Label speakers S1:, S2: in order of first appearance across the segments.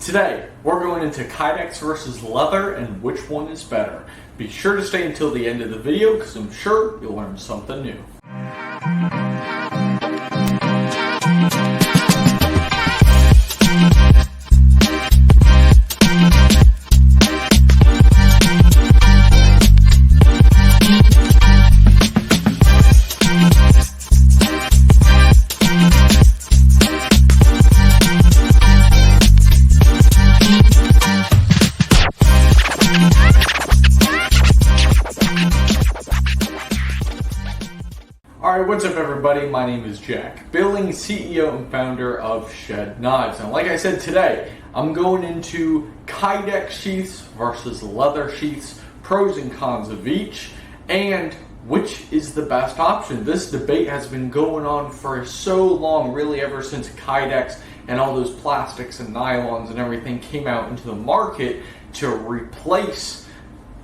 S1: Today, we're going into Kydex versus leather and which one is better. Be sure to stay until the end of the video because I'm sure you'll learn something new. Alright, what's up everybody? My name is Jack, Billing, CEO and founder of shedknives. And like I said today, I'm going into Kydex sheaths versus leather sheaths, pros and cons of each, and which is the best option. This debate has been going on for so long, really ever since Kydex and all those plastics and nylons and everything came out into the market to replace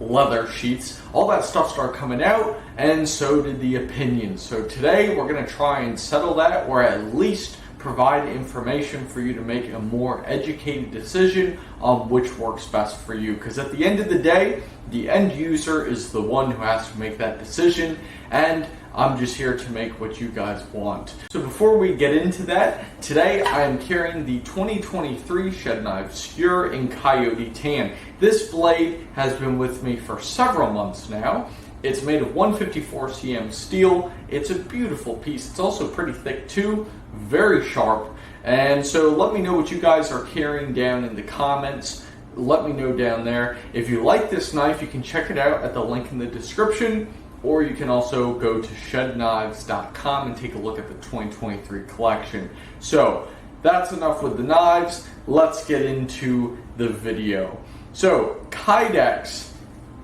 S1: leather sheaths. All that stuff started coming out, and so did the opinions. So today we're going to try and settle that, or at least provide information for you to make a more educated decision on which works best for you. Because at the end of the day, the end user is the one who has to make that decision, and I'm just here to make what you guys want. So before we get into that, today I am carrying the 2023 shedknife Skewer in Coyote Tan. This blade has been with me for several months now. It's made of 154 cm steel. It's a beautiful piece. It's also pretty thick too, very sharp. And so let me know what you guys are carrying down in the comments. Let me know down there. If you like this knife, you can check it out at the link in the description, or you can also go to shedknives.com and take a look at the 2023 collection. So that's enough with the knives. Let's get into the video. So Kydex,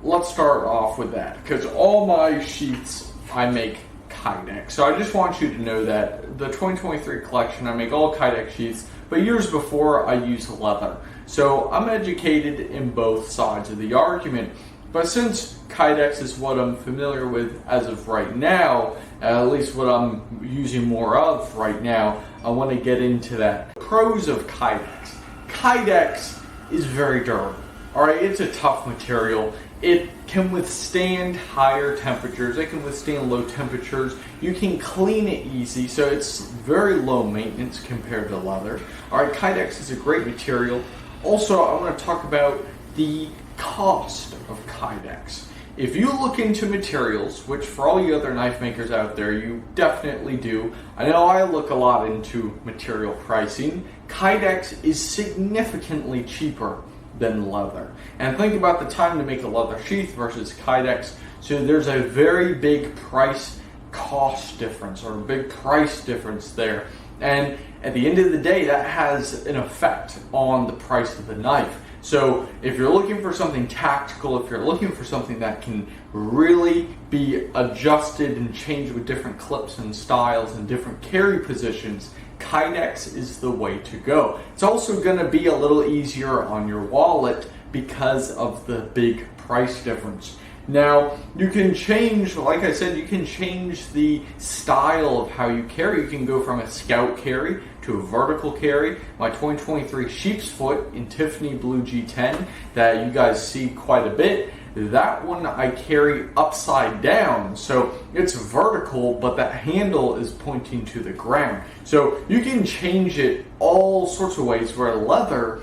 S1: let's start off with that, because all my sheaths I make Kydex. So I just want you to know that the 2023 collection, I make all Kydex sheaths, but years before I used leather. So I'm educated in both sides of the argument. But since Kydex is what I'm familiar with as of right now, at least what I'm using more of right now, I want to get into that. Pros of Kydex. Kydex is very durable. Alright, it's a tough material. It can withstand higher temperatures. It can withstand low temperatures. You can clean it easy, so it's very low maintenance compared to leather. Alright, Kydex is a great material. Also, I want to talk about the cost of Kydex. If you look into materials, which for all you other knife makers out there, you definitely do. I know I look a lot into material pricing. Kydex is significantly cheaper than leather. And think about the time to make a leather sheath versus Kydex. So there's a very big price cost difference, or a big price difference there. And at the end of the day, that has an effect on the price of the knife. So if you're looking for something tactical, if you're looking for something that can really be adjusted and changed with different clips and styles and different carry positions, Kydex is the way to go. It's also going to be a little easier on your wallet because of the big price difference. Now, you can change, like I said, you can change the style of how you carry. You can go from a scout carry to a vertical carry. My 2023 sheep's foot in Tiffany Blue G10 that you guys see quite a bit, that one I carry upside down. So it's vertical, but that handle is pointing to the ground. So you can change it all sorts of ways, where leather,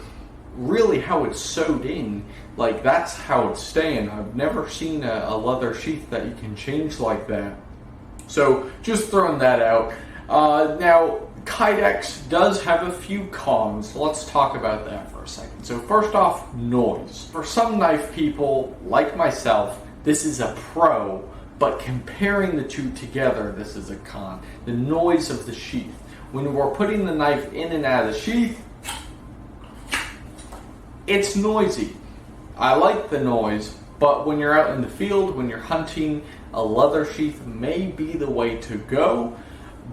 S1: really how it's sewed in, like that's how it's staying. I've never seen a leather sheath that you can change like that. So just throwing that out. Now, Kydex does have a few cons. Let's talk about that for a second. So first off, noise. For some knife people, like myself, this is a pro, but comparing the two together, this is a con. The noise of the sheath. When we're putting the knife in and out of the sheath, it's noisy. I like the noise, but when you're out in the field, when you're hunting, a leather sheath may be the way to go,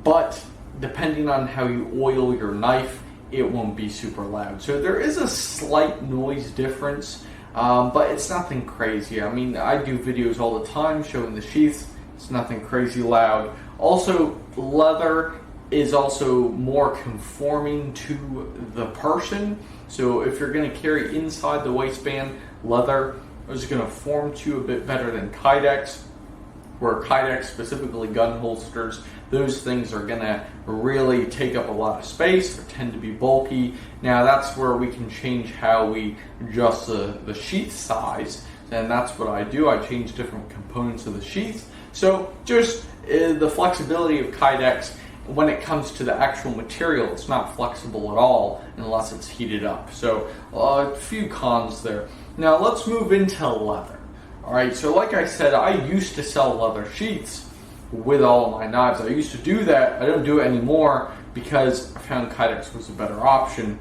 S1: but depending on how you oil your knife, it won't be super loud. So there is a slight noise difference, but it's nothing crazy. I mean, I do videos all the time showing the sheaths. It's nothing crazy loud. Also, leather is also more conforming to the person. So if you're going to carry inside the waistband, leather is going to form to you a bit better than Kydex, where Kydex, specifically gun holsters, those things are going to really take up a lot of space or tend to be bulky. Now that's where we can change how we adjust the sheath size, and that's what I do. I change different components of the sheath. So just the flexibility of Kydex, when it comes to the actual material, it's not flexible at all unless it's heated up. So a few cons there. Now let's move into leather. All right, so like I said, I used to sell leather sheaths with all of my knives. I used to do that. I don't do it anymore because I found Kydex was a better option.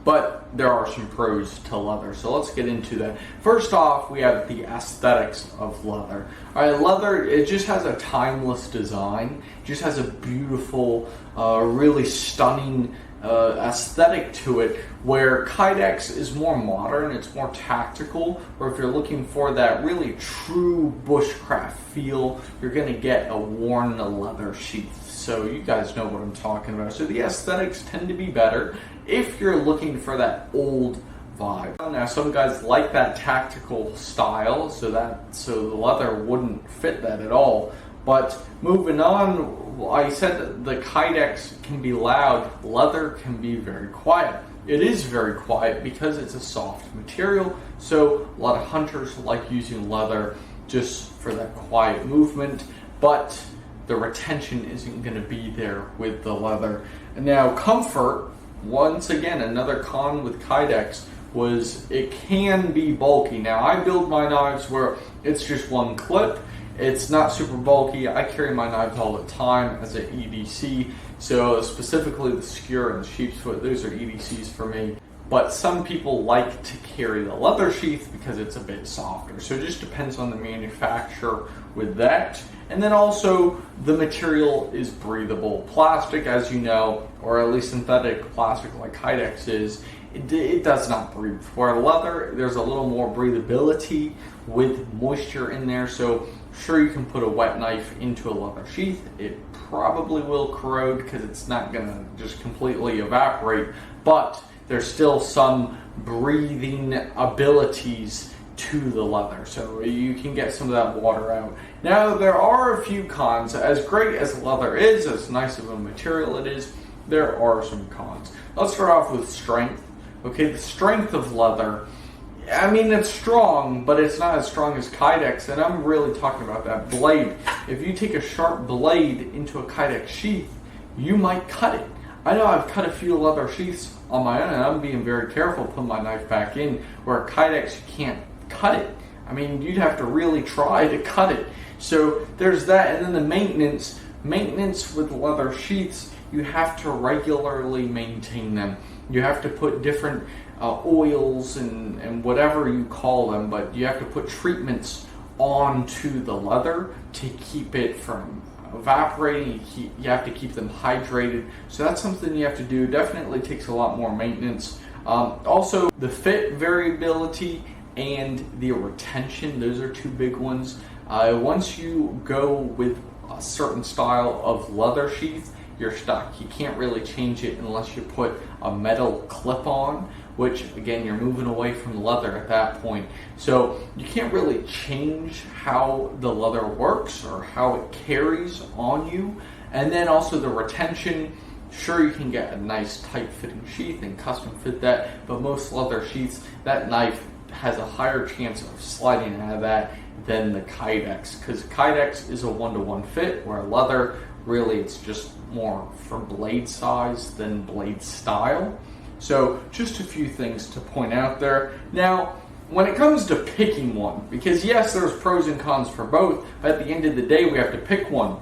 S1: But there are some pros to leather, so let's get into that. First off, we have the aesthetics of leather. All right, leather, it just has a timeless design. It just has a beautiful, really stunning aesthetic to it, where Kydex is more modern, it's more tactical, or if you're looking for that really true bushcraft feel, you're going to get a worn leather sheath. So you guys know what I'm talking about. So the aesthetics tend to be better if you're looking for that old vibe. Now some guys like that tactical style, so the leather wouldn't fit that at all. But moving on, I said the Kydex can be loud, leather can be very quiet. It is very quiet because it's a soft material, so a lot of hunters like using leather just for that quiet movement, but the retention isn't going to be there with the leather. And now comfort, once again, another con with Kydex was it can be bulky. Now I build my knives where it's just one clip. It's not super bulky. I carry my knives all the time as an EDC. So specifically the skewer and the sheep's foot, those are EDCs for me. But some people like to carry the leather sheath because it's a bit softer. So it just depends on the manufacturer with that. And then also the material is breathable. Plastic, as you know, or at least synthetic plastic like Kydex is, it does not breathe. Where leather, there's a little more breathability with moisture in there. So sure, you can put a wet knife into a leather sheath. It probably will corrode because it's not going to just completely evaporate. But there's still some breathing abilities to the leather, so you can get some of that water out. Now there are a few cons. As great as leather is, as nice of a material it is, there are some cons. Let's start off with strength. Okay, the strength of leather, I mean, it's strong, but it's not as strong as Kydex, and I'm really talking about that blade. If you take a sharp blade into a Kydex sheath, you might cut it. I know I've cut a few leather sheaths on my own, and I'm being very careful putting my knife back in, where Kydex, you can't cut it. I mean, you'd have to really try to cut it. So there's that, and then the maintenance. Maintenance with leather sheaths, you have to regularly maintain them. You have to put different oils and whatever you call them, but you have to put treatments onto the leather to keep it from evaporating. You have to keep them hydrated. So that's something you have to do. Definitely takes a lot more maintenance. Also, the fit variability and the retention, those are two big ones. Once you go with a certain style of leather sheath, you're stuck. You can't really change it unless you put a metal clip on, which again, you're moving away from leather at that point. So you can't really change how the leather works or how it carries on you. And then also the retention. Sure, you can get a nice tight fitting sheath and custom fit that, but most leather sheaths, that knife has a higher chance of sliding out of that than the Kydex, because Kydex is a one-to-one fit, where leather, really it's just more for blade size than blade style. So just a few things to point out there. Now, when it comes to picking one, because yes, there's pros and cons for both, but at the end of the day, we have to pick one.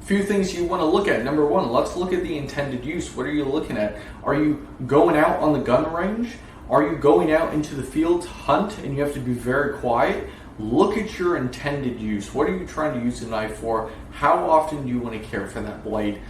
S1: A few things you want to look at. Number one, let's look at the intended use. What are you looking at? Are you going out on the gun range? Are you going out into the field to hunt and you have to be very quiet? Look at your intended use. What are you trying to use the knife for? How often do you want to care for that blade?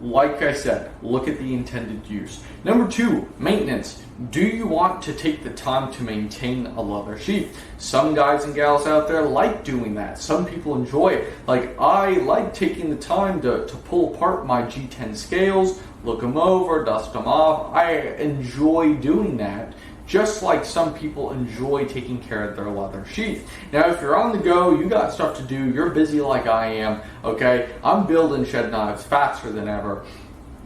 S1: like I said, look at the intended use. Number 2, maintenance. Do you want to take the time to maintain a leather sheath? Some guys and gals out there like doing that. Some people enjoy it. Like, I like taking the time to pull apart my G10 scales, look them over, dust them off. I enjoy doing that, just like some people enjoy taking care of their leather sheath. Now, if you're on the go, you got stuff to do, you're busy like I am, okay? I'm building shed knives faster than ever.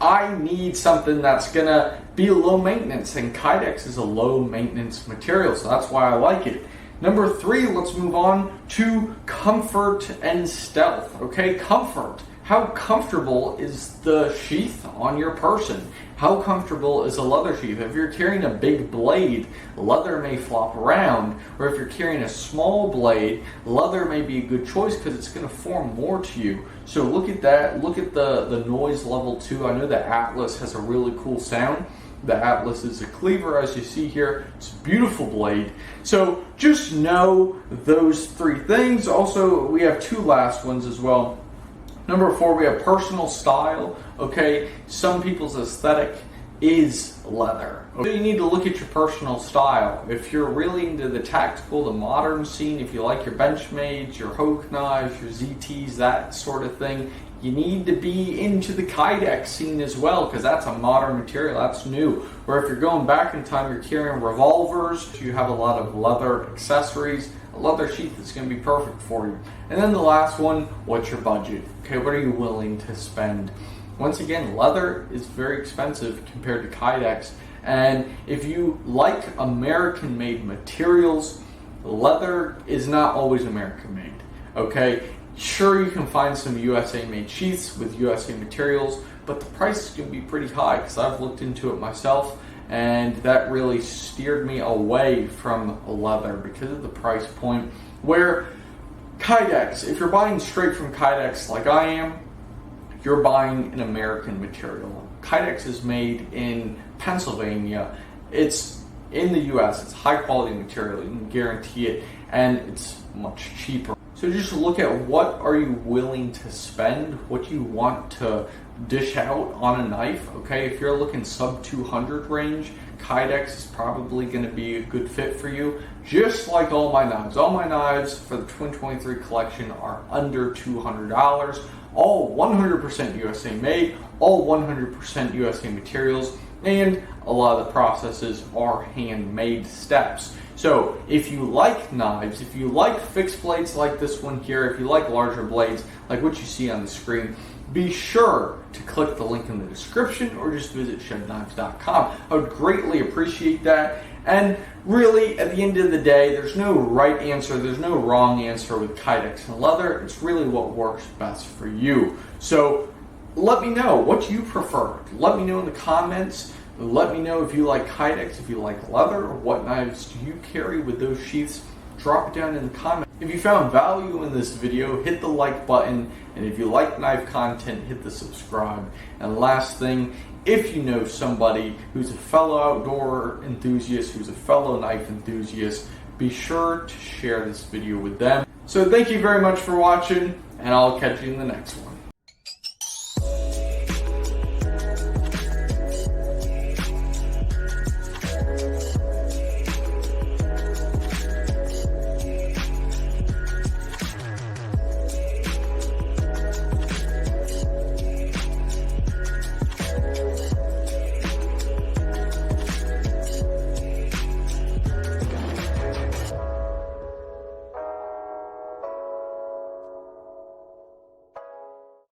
S1: I need something that's gonna be low maintenance, and Kydex is a low maintenance material, so that's why I like it. Number 3, let's move on to comfort and stealth, okay? Comfort. How comfortable is the sheath on your person? How comfortable is a leather sheath? If you're carrying a big blade, leather may flop around. Or if you're carrying a small blade, leather may be a good choice because it's going to form more to you. So look at that. Look at the noise level too. I know the Atlas has a really cool sound. The Atlas is a cleaver, as you see here. It's a beautiful blade. So just know those 3 things. Also, we have 2 last ones as well. Number 4, we have personal style, okay? Some people's aesthetic is leather. So you need to look at your personal style. If you're really into the tactical, the modern scene, if you like your Benchmades, your Hoke knives, your ZTs, that sort of thing, you need to be into the Kydex scene as well, because that's a modern material, that's new. Or if you're going back in time, you're carrying revolvers, you have a lot of leather accessories, a leather sheath is going to be perfect for you. And then the last one, what's your budget? Okay, what are you willing to spend? Once again, leather is very expensive compared to Kydex. And if you like American-made materials, leather is not always American-made, okay? Sure, you can find some USA-made sheaths with USA materials, but the price is going to be pretty high because I've looked into it myself, and that really steered me away from leather because of the price point. Where Kydex, if you're buying straight from Kydex like I am, you're buying an American material. Kydex is made in Pennsylvania. It's in the US, it's high quality material, you can guarantee it, and it's much cheaper. So just look at what are you willing to spend, what you want to dish out on a knife, okay? If you're looking sub 200 range, Kydex is probably going to be a good fit for you, just like all my knives. All my knives for the Twin 23 collection are under $200, all 100% USA made, all 100% USA materials, and a lot of the processes are handmade steps. So if you like knives, if you like fixed blades like this one here, if you like larger blades like what you see on the screen, be sure to click the link in the description or just visit shedknives.com. I would greatly appreciate that. And really, at the end of the day, there's no right answer, there's no wrong answer with Kydex and leather. It's really what works best for you. So let me know what you prefer. Let me know in the comments. Let me know if you like Kydex, if you like leather, what knives do you carry with those sheaths. Drop it down in the comments. If you found value in this video, hit the like button, and if you like knife content, hit the subscribe. And last thing, if you know somebody who's a fellow outdoor enthusiast, who's a fellow knife enthusiast, be sure to share this video with them. So thank you very much for watching, and I'll catch you in the next one.